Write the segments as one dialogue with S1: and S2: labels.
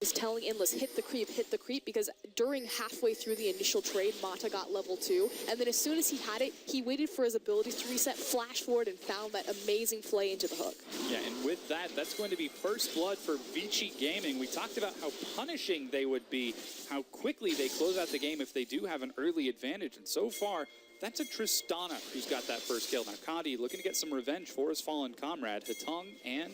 S1: is telling Endless, hit the creep, because during halfway through the initial trade, Mata got level 2, and then as soon as he had it, he waited for his abilities to reset, flash forward, and found that amazing play into the hook.
S2: Yeah, and with that, that's going to be first blood for Vici Gaming. We talked about how punishing they would be, how quickly they close out the game if they do have an early advantage, and so far, that's a Tristana who's got that first kill. Now, Kandi looking to get some revenge for his fallen comrade. Hatong and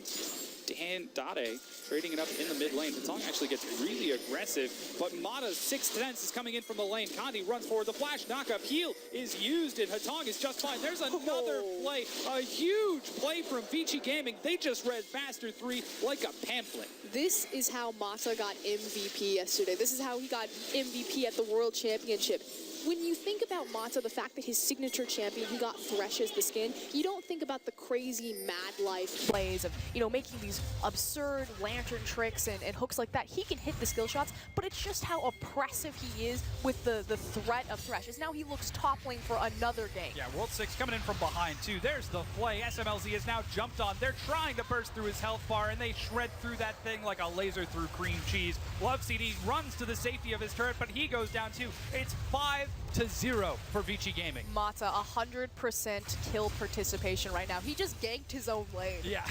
S2: Dade trading it up in the mid lane. Hatong actually gets really aggressive, but Mata's 6th Sense is coming in from the lane. Kandi runs forward. The flash knockup heal is used, and Hatong is just fine. There's another play, a huge play from Vici Gaming. They just read Master 3 like a pamphlet.
S1: This is how Mata got MVP yesterday. This is how he got MVP at the World Championship. When you think about Mata, the fact that his signature champion, he got Thresh as the skin, you don't think about the crazy mad life plays of, you know, making these absurd lantern tricks and hooks like that. He can hit the skill shots, but it's just how oppressive he is with the threat of Thresh. As now he looks top lane for another game.
S3: Yeah, World 6 coming in from behind too. There's the play. SMLZ has now jumped on. They're trying to burst through his health bar, and they shred through that thing like a laser through cream cheese. Love CD runs to the safety of his turret, but he goes down too. It's 5-0 for Vici Gaming.
S1: Mata, 100% kill participation right now. He just ganked his own lane.
S3: Yeah.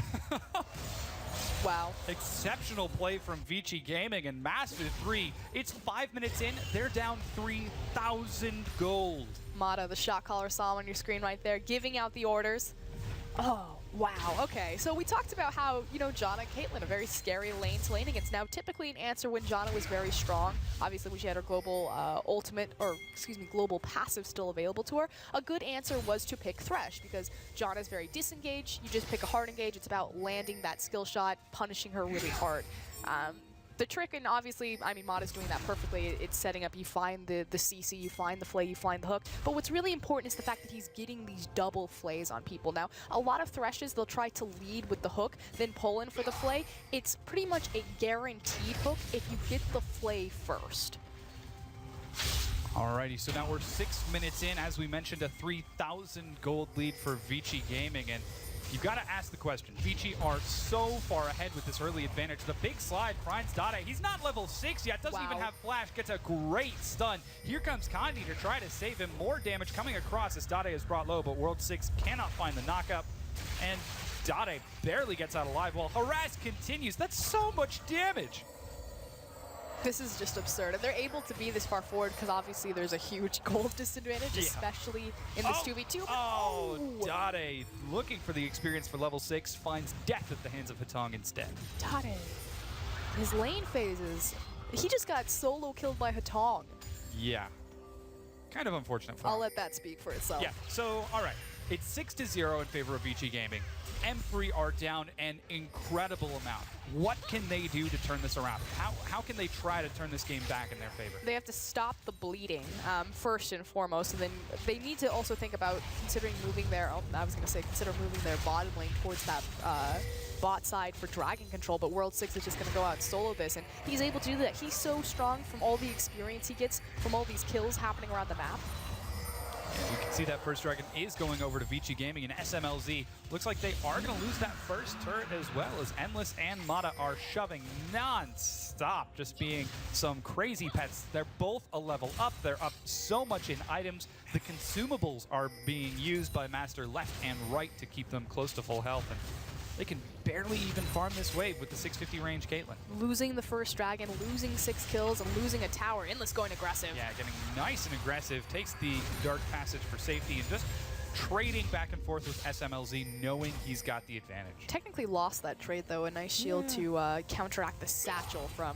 S1: Wow.
S3: Exceptional play from Vici Gaming, and Master 3, it's 5 minutes in, they're down 3,000 gold.
S1: Mata, the shot caller saw on your screen right there, giving out the orders. Oh, wow. Okay, so we talked about how, you know, Janna and Caitlyn, a very scary lane to lane against. Now, typically an answer when Janna was very strong, obviously when she had her global global passive still available to her, a good answer was to pick Thresh, because Janna's very disengaged. You just pick a hard engage. It's about landing that skill shot, punishing her really hard. The trick, and obviously, I mean, Mata's doing that perfectly. It's setting up, you find the CC, you find the flay, you find the hook. But what's really important is the fact that he's getting these double flays on people. Now, a lot of Threshes, they'll try to lead with the hook, then pull in for the flay. It's pretty much a guaranteed hook if you get the flay first.
S3: Alrighty, so now we're 6 minutes in. As we mentioned, a 3,000 gold lead for Vici Gaming, and you've got to ask the question. Vici are so far ahead with this early advantage. The big slide finds Dade. He's not level 6 yet, doesn't even have flash, gets a great stun. Here comes Kandi to try to save him. More damage coming across as Dade is brought low, but World 6 cannot find the knockup. And Dade barely gets out alive while Harass continues. That's so much damage.
S1: This is just absurd. And they're able to be this far forward because obviously there's a huge gold disadvantage, especially in this 2v2.
S3: Oh, Dade, looking for the experience for level 6, finds death at the hands of Hatong instead.
S1: Dade, his lane phases, he just got solo killed by Hatong.
S3: Yeah. Kind of unfortunate for him.
S1: I'll let that speak for itself.
S3: Yeah, so, alright. It's 6-0 in favor of Vici Gaming. M3 are down an incredible amount. What can they do to turn this around? How can they try to turn this game back in their favor?
S1: They have to stop the bleeding, first and foremost, and then they need to also think about considering moving their, consider moving their bottom lane towards that bot side for dragon control, but World 6 is just going to go out and solo this, and he's able to do that. He's so strong from all the experience he gets from all these kills happening around the map.
S3: And you can see that first dragon is going over to Vici Gaming, and SMLZ looks like they are going to lose that first turret as well, as Endless and Mata are shoving non-stop, just being some crazy pets. They're both a level up. They're up so much in items. The consumables are being used by Master left and right to keep them close to full health, and they can barely even farm this wave with the 650 range Caitlyn.
S1: Losing the first dragon, losing 6 kills, and losing a tower. Endless going aggressive.
S3: Yeah, getting nice and aggressive. Takes the Dark Passage for safety and just trading back and forth with SMLZ, knowing he's got the advantage.
S1: Technically lost that trade, though. A nice shield to counteract the satchel from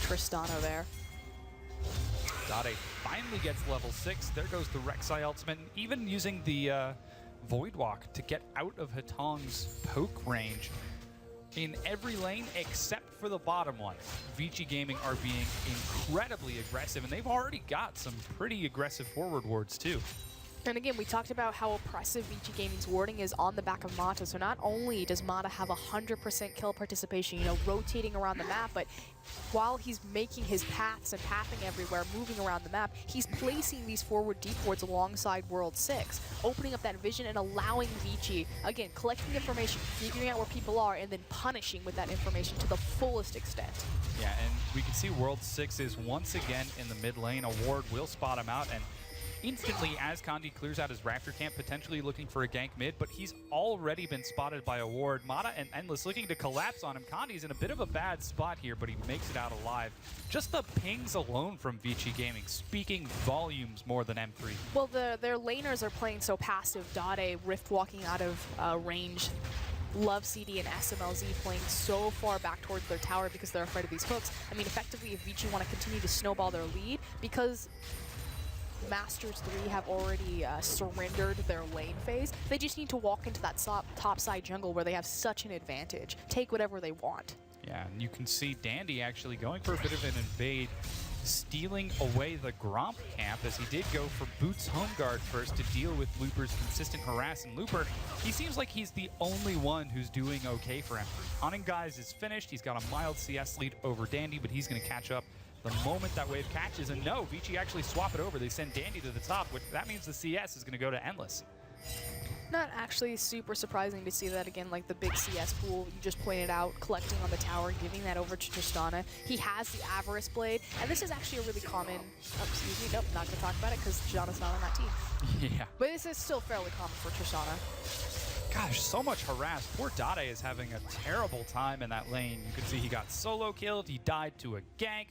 S1: Tristana there.
S3: Dade finally gets level 6. There goes the Rek'Sai ultimate. Even using the Void Walk to get out of Hatong's poke range. In every lane except for the bottom one, Vici Gaming are being incredibly aggressive, and they've already got some pretty aggressive forward wards too.
S1: And again, we talked about how oppressive Vici Gaming's warding is on the back of Mata. So not only does Mata have 100% kill participation, you know, rotating around the map, but while he's making his paths and pathing everywhere, moving around the map, he's placing these forward deep wards alongside World 6, opening up that vision and allowing Vici, again, collecting information, figuring out where people are, and then punishing with that information to the fullest extent.
S3: Yeah, and we can see World 6 is once again in the mid lane. A ward will spot him out, and instantly, as Kandi clears out his Raptor camp, potentially looking for a gank mid, but he's already been spotted by a ward. Mata and Endless looking to collapse on him. Kandi's in a bit of a bad spot here, but he makes it out alive. Just the pings alone from Vici Gaming, speaking volumes more than M3.
S1: Well, their laners are playing so passive. Dade, Rift walking out of range. Love CD and SMLZ playing so far back towards their tower because they're afraid of these hooks. I mean, effectively, if Vici want to continue to snowball their lead, because Masters 3 have already surrendered their lane phase, they just need to walk into that top side jungle where they have such an advantage. Take whatever they want.
S3: Yeah, and you can see Dandy actually going for a bit of an invade, stealing away the Gromp camp, as he did go for Boots Home Guard first to deal with Looper's consistent harass. And Looper, he seems like he's the only one who's doing okay for him. Hunting Guys is finished. He's got a mild CS lead over Dandy, but he's going to catch up the moment that wave catches. And no, Vici actually swap it over. They send Dandy to the top, which that means the CS is going to go to Endless.
S1: Not actually super surprising to see that again, like the big CS pool you just pointed out, collecting on the tower, giving that over to Tristana. He has the Avarice Blade, and this is actually a really common, excuse me, nope, not gonna talk about it because Tristana's not on that team.
S3: Yeah.
S1: But this is still fairly common for Tristana.
S3: Gosh, so much harass. Poor Dade is having a terrible time in that lane. You can see he got solo killed, he died to a gank.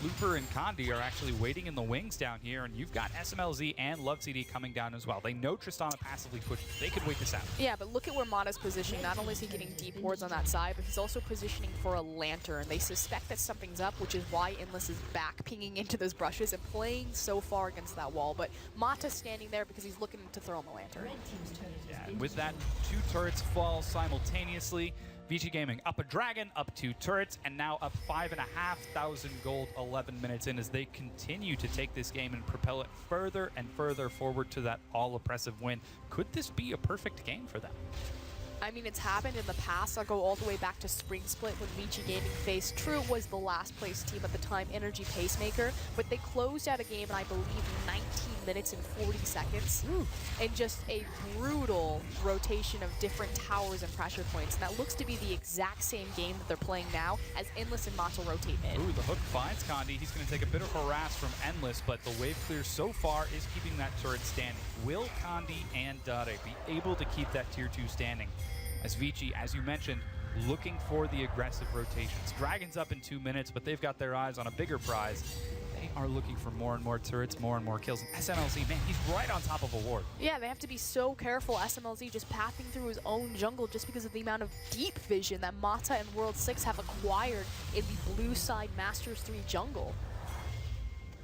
S3: Looper and Kandi are actually waiting in the wings down here, and you've got SMLZ and Love CD coming down as well. They know Tristana passively pushes. They could wait this out.
S1: Yeah, but look at where Mata's positioning. Not only is he getting deep wards on that side, but he's also positioning for a lantern. They suspect that something's up, which is why Endless is back pinging into those brushes and playing so far against that wall. But Mata's standing there because he's looking to throw him a lantern.
S3: Yeah, and with that, 2 turrets fall simultaneously. Vici Gaming up a dragon, up 2 turrets, and now up 5,500 gold 11 minutes in as they continue to take this game and propel it further and further forward to that all-oppressive win. Could this be a perfect game for them?
S1: I mean, it's happened in the past. I'll go all the way back to Spring Split when Vici Gaming faced True was the last place team at the time, Energy Pacemaker, but they closed out a game in, I believe, 19 minutes and 40 seconds. And just a brutal rotation of different towers and pressure points. And that looks to be the exact same game that they're playing now as Endless and Mata rotate mid.
S3: Ooh, the hook finds Kandi. He's going to take a bit of harass from Endless, but the wave clear so far is keeping that turret standing. Will Kandi and Dade be able to keep that tier 2 standing? As Vici, as you mentioned, looking for the aggressive rotations. Dragon's up in 2 minutes, but they've got their eyes on a bigger prize. They are looking for more and more turrets, more and more kills. And SMLZ, man, he's right on top of a ward.
S1: Yeah, they have to be so careful. SMLZ just pathing through his own jungle just because of the amount of deep vision that Mata and World 6 have acquired in the blue side Masters 3 jungle.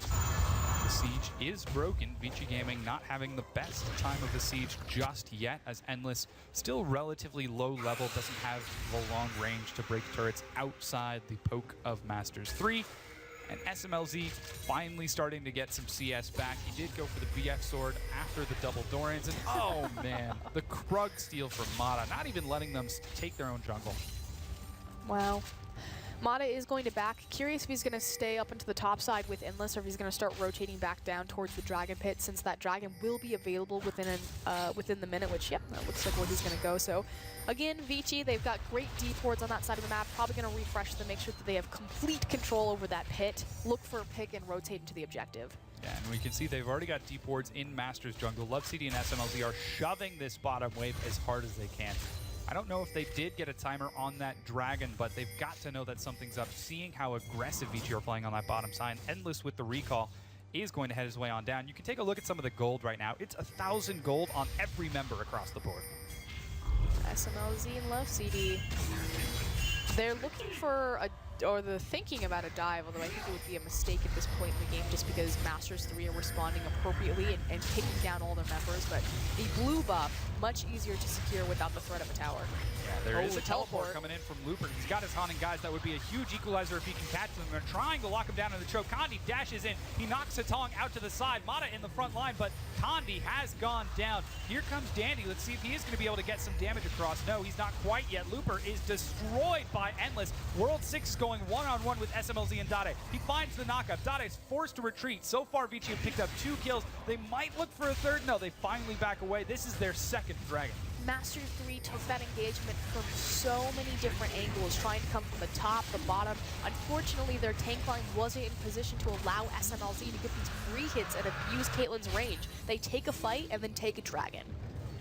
S3: The siege is broken. Vici Gaming not having the best time of the siege just yet, as Endless, still relatively low level, doesn't have the long range to break turrets outside the poke of Masters 3. And SMLZ finally starting to get some CS back. He did go for the BF sword after the double Dorans, and oh man, the Krug steal from Mata, not even letting them take their own jungle.
S1: Wow. Mata is going to back. Curious if he's going to stay up into the top side with Endless or if he's going to start rotating back down towards the Dragon Pit, since that Dragon will be available within the minute, which, yep, that looks like where he's going to go. So, again, Vici, they've got great deep wards on that side of the map. Probably going to refresh them, make sure that they have complete control over that pit. Look for a pick and rotate into the objective.
S3: Yeah, and we can see they've already got deep wards in Masters jungle. Love CD and SMLZ are shoving this bottom wave as hard as they can. I don't know if they did get a timer on that Dragon, but they've got to know that something's up. Seeing how aggressive Vici are playing on that bottom side, Endless with the recall is going to head his way on down. You can take a look at some of the gold right now. It's 1,000 gold on every member across the board.
S1: SMLZ and Love CD. They're looking for they're thinking about a dive, although I think it would be a mistake at this point in the game just because Masters 3 are responding appropriately and picking down all their members, but the blue buff, much easier to secure without the threat of a tower.
S3: There is
S1: Oh,
S3: a teleport
S1: teleport.
S3: coming in from Looper. He's got his Haunting Guys. That would be a huge equalizer if he can catch them. They're trying to lock him down in the choke. Kandi dashes in. He knocks Hatong out to the side. Mata in the front line, but Kandi has gone down. Here comes Dandy. Let's see if he is going to be able to get some damage across. No, he's not quite yet. Looper is destroyed by Endless. World 6 is going one-on-one with SMLZ and Dade. He finds the knockup. Dade is forced to retreat. So far, Vici have picked up 2 kills. They might look for a third. No, they finally back away. This is their second Dragon.
S1: Master 3 took that engagement from so many different angles, trying to come from the top, the bottom. Unfortunately, their tank line wasn't in position to allow SMLZ to get these free hits and abuse Caitlyn's range. They take a fight and then take a Dragon.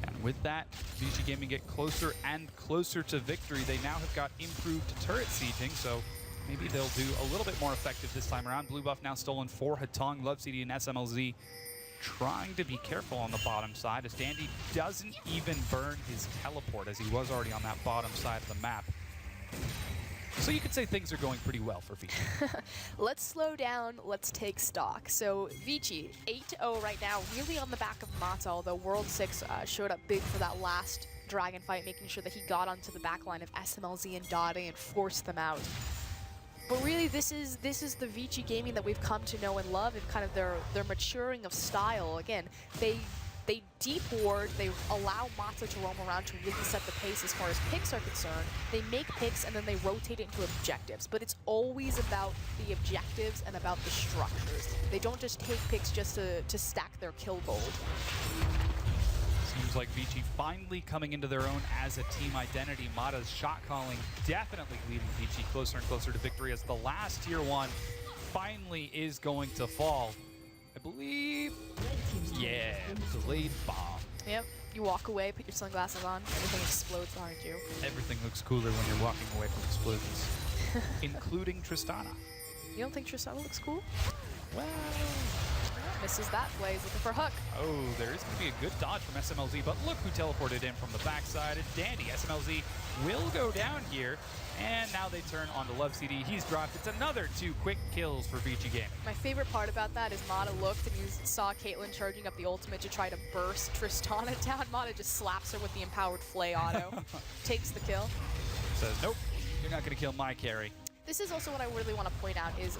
S3: And with that, Vici Gaming get closer and closer to victory. They now have got improved turret sieging, so maybe they'll do a little bit more effective this time around. Blue buff now stolen for Hatong, Love CD, and SMLZ. Trying to be careful on the bottom side as Dandy doesn't even burn his teleport as he was already on that bottom side of the map. So you could say things are going pretty well for Vici.
S1: Let's slow down, let's take stock. So Vici, 8-0 right now, really on the back of Mata, although World 6 showed up big for that last Dragon fight, making sure that he got onto the back line of SMLZ and Dade and forced them out. But really, this is the Vici Gaming that we've come to know and love, and kind of their maturing of style. Again, they deep ward, they allow Mata to roam around to really set the pace as far as picks are concerned. They make picks and then they rotate it into objectives, but it's always about the objectives and about the structures. They don't just take picks just to stack their kill gold.
S3: Seems like Vici finally coming into their own as a team identity. Mata's shot calling definitely leading Vici closer and closer to victory as the last tier 1 finally is going to fall. I believe, yeah, delayed bomb.
S1: Yep, you walk away, put your sunglasses on, everything explodes behind you.
S3: Everything looks cooler when you're walking away from explosions, including Tristana.
S1: You don't think Tristana looks cool?
S3: Well,
S1: Misses that play, he's looking for Hook.
S3: oh, there is going to be a good dodge from SMLZ, but look who teleported in from the backside. It's Dandy. SMLZ will go down here, and now they turn on to Love CD. He's dropped. It's another 2 quick kills for Vici Gaming.
S1: My favorite part about that is Mata looked and he saw Caitlyn charging up the ultimate to try to burst Tristana down. Mata just slaps her with the empowered Flay auto. Takes the kill.
S3: Says, nope, you're not going to kill my carry.
S1: This is also what I really want to point out is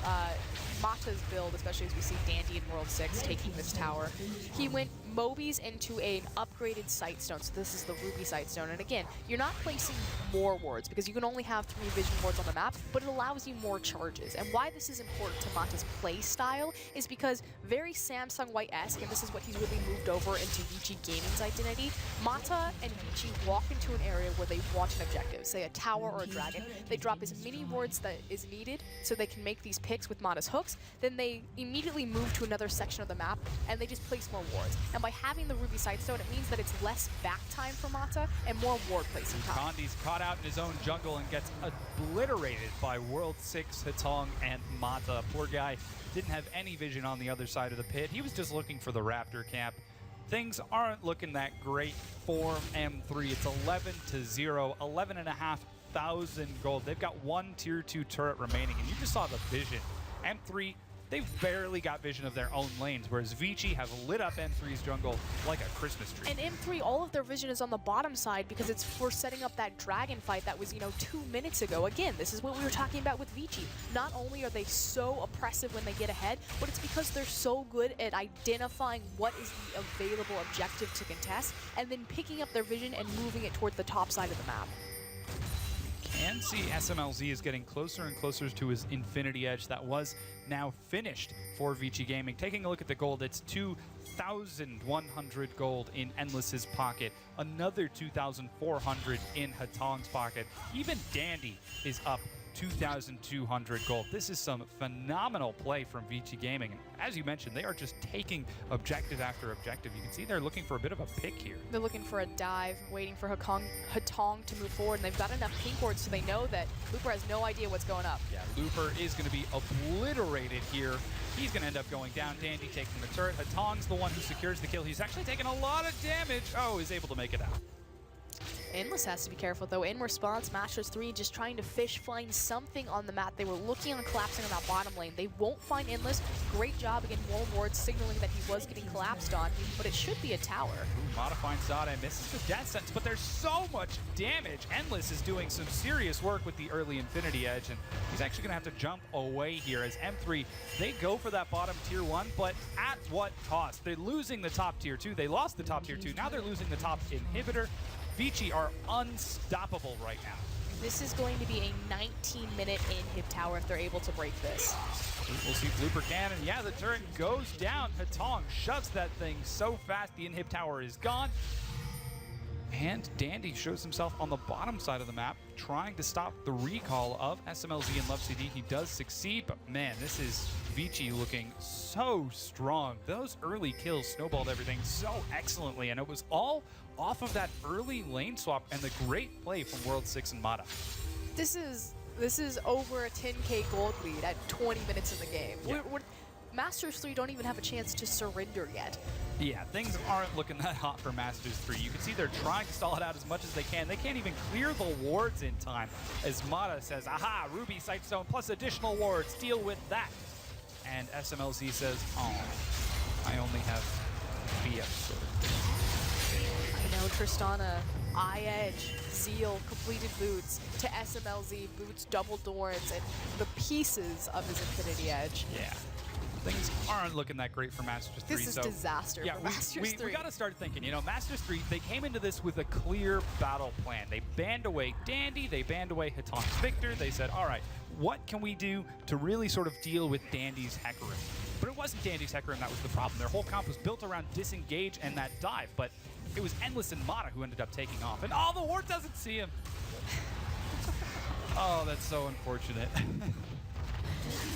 S1: Mata's build, especially as we see Dandy in World 6 taking this tower. He went Mobies into an upgraded Sightstone, so this is the Ruby Sightstone. And again, you're not placing more wards because you can only have 3 vision wards on the map, but it allows you more charges. And why this is important to Mata's play style is because very Samsung White-esque, and this is what he's really moved over into Vici Gaming's identity. Mata and Vici walk into an area where they want an objective, say a tower or a dragon. They drop as many wards that is needed so they can make these picks with Mata's hooks. Then they immediately move to another section of the map and they just place more wards. And by having the Ruby Sightstone, it means that it's less back time for Mata and more ward placing time.
S3: Kandi's caught out in his own jungle and gets obliterated by World 6, Hatong, and Mata. Poor guy didn't have any vision on the other side of the pit. He was just looking for the Raptor camp. Things aren't looking that great for M3. It's 11-0, 11,500 gold. They've got 1 tier 2 turret remaining, and you just saw the vision. M3, they've barely got vision of their own lanes, whereas Vici have lit up M3's jungle like a Christmas tree.
S1: And M3, all of their vision is on the bottom side because it's for setting up that dragon fight that was, 2 minutes ago. Again, this is what we were talking about with Vici. Not only are they so oppressive when they get ahead, but it's because they're so good at identifying what is the available objective to contest and then picking up their vision and moving it towards the top side of the map.
S3: Can see SMLZ is getting closer and closer to his Infinity Edge that was now finished for Vici Gaming. Taking a look at the gold, it's 2,100 gold in Endless's pocket, another 2,400 in Hatong's pocket. Even Dandy is up 2,200 gold. This is some phenomenal play from Vici Gaming. And as you mentioned, they are just taking objective after objective. You can see they're looking for a bit of a pick here.
S1: They're looking for a dive, waiting for Hatong to move forward, and they've got enough pink wards so they know that Looper has no idea what's going up.
S3: Yeah, Looper is going to be obliterated here. He's going to end up going down. Dandy taking the turret. Hatong's the one who secures the kill. He's actually taken a lot of damage. Oh, he's able to make it out.
S1: Endless has to be careful though. In response, Masters 3 just trying to find something on the map. They were looking and collapsing on that bottom lane. They won't find Endless. Great job again, wall ward signaling that he was getting collapsed on, but it should be a tower.
S3: Ooh, Mata finds Zada, misses the death sentence, but there's so much damage. Endless is doing some serious work with the early Infinity Edge, and he's actually gonna have to jump away here as M3, they go for that bottom tier 1, but at what cost? They're losing the top tier 2. They lost the top tier 2. Now they're losing the top inhibitor. Vici are unstoppable right now.
S1: This is going to be a 19-minute inhib tower if they're able to break this.
S3: We'll see Blooper Cannon. Yeah, the turret goes down. Hatong shoves that thing so fast the inhib tower is gone. And Dandy shows himself on the bottom side of the map, trying to stop the recall of SMLZ and Love CD. He does succeed, but man, this is Vici looking so strong. Those early kills snowballed everything so excellently, and it was all off of that early lane swap and the great play from World 6 and Mata.
S1: This is over a 10k gold lead at 20 minutes in the game.
S3: Yeah.
S1: Masters 3 don't even have a chance to surrender yet.
S3: Yeah, things aren't looking that hot for Masters 3. You can see they're trying to stall it out as much as they can. They can't even clear the wards in time. As Mata says, aha, Ruby Sightstone plus additional wards, deal with that. And SMLZ says, oh, I only have BF sword.
S1: I know, Tristana, Edge, Zeal, completed boots, to SMLZ, boots, double Dorns, and the pieces of his Infinity Edge.
S3: Yeah. Things aren't looking that great for Masters 3.
S1: This is disaster for Masters 3.
S3: We got to start thinking, you know, Masters 3, they came into this with a clear battle plan. They banned away Dandy, they banned away Hatong's Victor. They said, all right, what can we do to really sort of deal with Dandy's Hecarim? But it wasn't Dandy's Hecarim that was the problem. Their whole comp was built around disengage and that dive, but it was Endless and Mata who ended up taking off. And the ward doesn't see him. Oh, that's so unfortunate.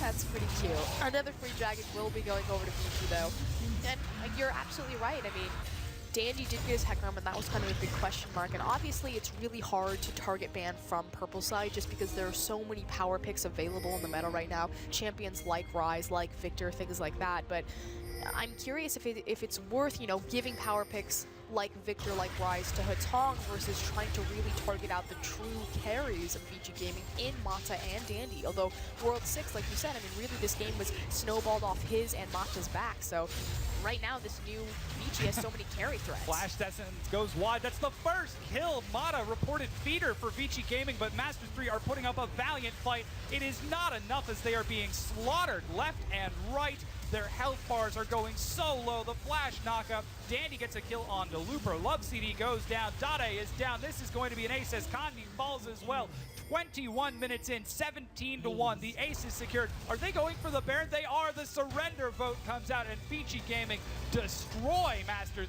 S1: That's pretty cute. Another free dragon will be going over to Vici though. And you're absolutely right. I mean, Dandy did get his Hecarim, and that was kind of a big question mark. And obviously, it's really hard to target ban from purple side just because there are so many power picks available in the meta right now. Champions like Ryze, like Victor, things like that. But I'm curious if it's worth, you know, giving power picks like Victor, like Ryze to Hatong versus trying to really target out the true carries of Vici Gaming in Mata and Dandy. Although World 6, like you said, I mean, really this game was snowballed off his and Mata's back. So right now, this new Vici has so many carry threats.
S3: Flash Essence goes wide. That's the first kill. Mata reported feeder for Vici Gaming, but Masters 3 are putting up a valiant fight. It is not enough as they are being slaughtered left and right. Their health bars are going so low. The flash knockup. Dandy gets a kill on Looper. Love CD goes down. Dade is down. This is going to be an ace as Kandi falls as well. 21 minutes in, 17-1. The ace is secured. Are they going for the Baron? They are. The surrender vote comes out, and Vici Gaming destroy Master 3.